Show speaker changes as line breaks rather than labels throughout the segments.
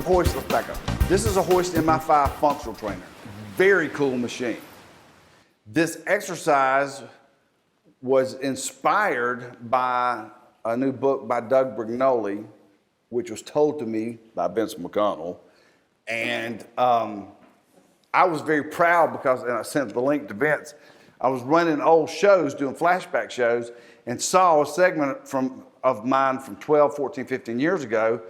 Hoist, let's back up. This is a Hoist MI5 functional trainer. Very cool machine. This exercise was inspired by a new book by Doug Brignoli, which was told to me by Vince McConnell. And I was very proud because, and I sent the link to Vince, I was running old shows, doing flashback shows, and saw a segment of mine from 12, 14, 15 years ago,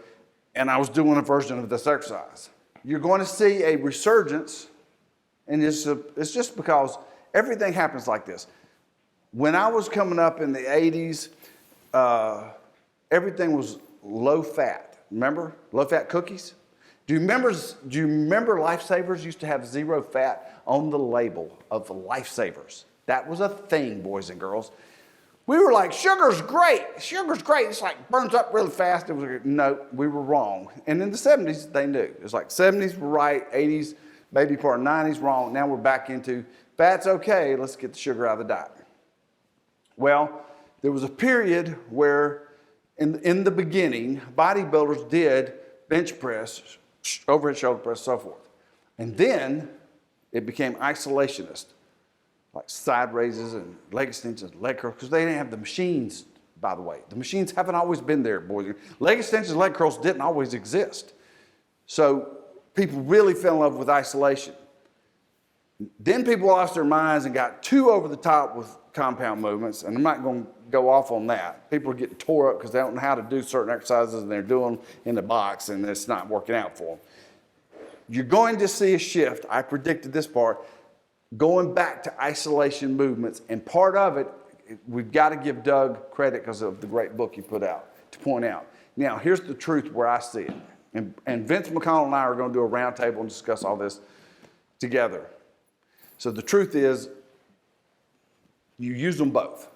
and I was doing a version of this exercise. You're going to see a resurgence, and it's just because everything happens like this. When I was coming up in the 80s, everything was low fat. Remember? Low fat cookies? Do you remember Lifesavers used to have 0 fat on the label of the Lifesavers? That was a thing, boys and girls. We were like, sugar's great. Sugar's great. It's like burns up really fast. It was like, no, we were wrong. And in the 70s, they knew. It was like 70s were right, 80s, maybe part of 90s wrong. Now we're back into fat's okay. Let's get the sugar out of the diet. Well, there was a period where in the beginning, bodybuilders did bench press, overhead shoulder press, so forth. And then it became isolationist, like side raises and leg extensions, leg curls, because they didn't have the machines, by the way. The machines haven't always been there, boys. Leg extensions, leg curls didn't always exist. So people really fell in love with isolation. Then people lost their minds and got too over the top with compound movements, and I'm not going to go off on that. People are getting tore up because they don't know how to do certain exercises and they're doing them in the box and it's not working out for them. You're going to see a shift. I predicted this part, going back to isolation movements, and part of it, we've got to give Doug credit because of the great book he put out to point out. Now, here's the truth where I see it. And Vince McConnell and I are going to do a roundtable and discuss all this together. So the truth is, you use them both.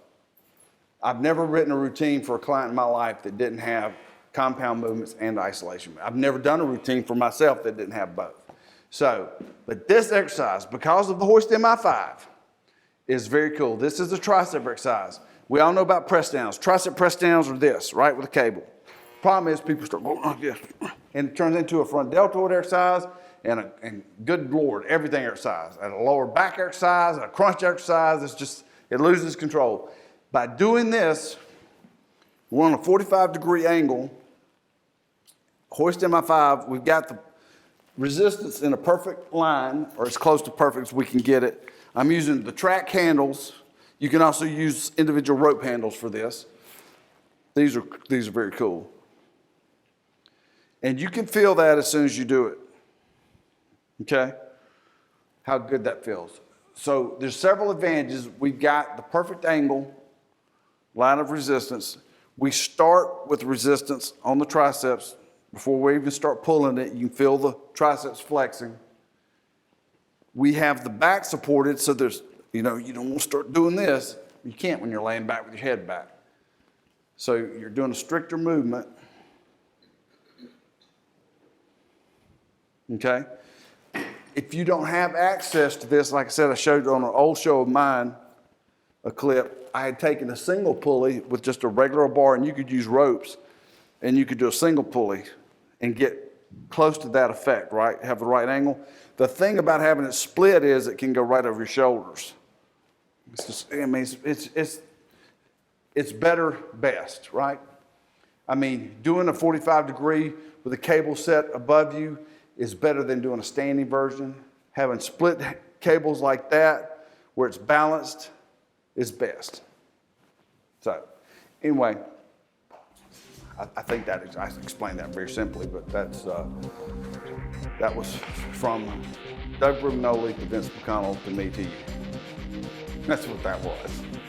I've never written a routine for a client in my life that didn't have compound movements and isolation. I've never done a routine for myself that didn't have both. So, but this exercise, because of the Hoist MI5, is very cool. This is a tricep exercise. We all know about press downs. Tricep press downs are this, right, with a cable. Problem is people start going like this, and it turns into a front deltoid exercise, and good Lord, everything exercise, and a lower back exercise, and a crunch exercise. It's just, it loses control. By doing this, we're on a 45-degree angle, Hoist MI5, we've got the resistance in a perfect line, or as close to perfect as we can get it. I'm using the track handles. You can also use individual rope handles for this. These are very cool. And you can feel that as soon as you do it. Okay? How good that feels. So there's several advantages. We've got the perfect angle, line of resistance. We start with resistance on the triceps. Before we even start pulling it, you can feel the triceps flexing. We have the back supported, so there's, you don't want to start doing this. You can't when you're laying back with your head back. So you're doing a stricter movement. Okay? If you don't have access to this, like I said, I showed on an old show of mine, a clip, I had taken a single pulley with just a regular bar, and you could use ropes, and you could do a single pulley and get close to that effect, right? Have the right angle. The thing about having it split is it can go right over your shoulders. It's just, I mean, it's better best, right? I mean, doing a 45-degree with a cable set above you is better than doing a standing version. Having split cables like that, where it's balanced, is best. So, anyway, I think that I explained that very simply, but that was from Doug Brignoli to Vince McConnell to me to you. That's what that was.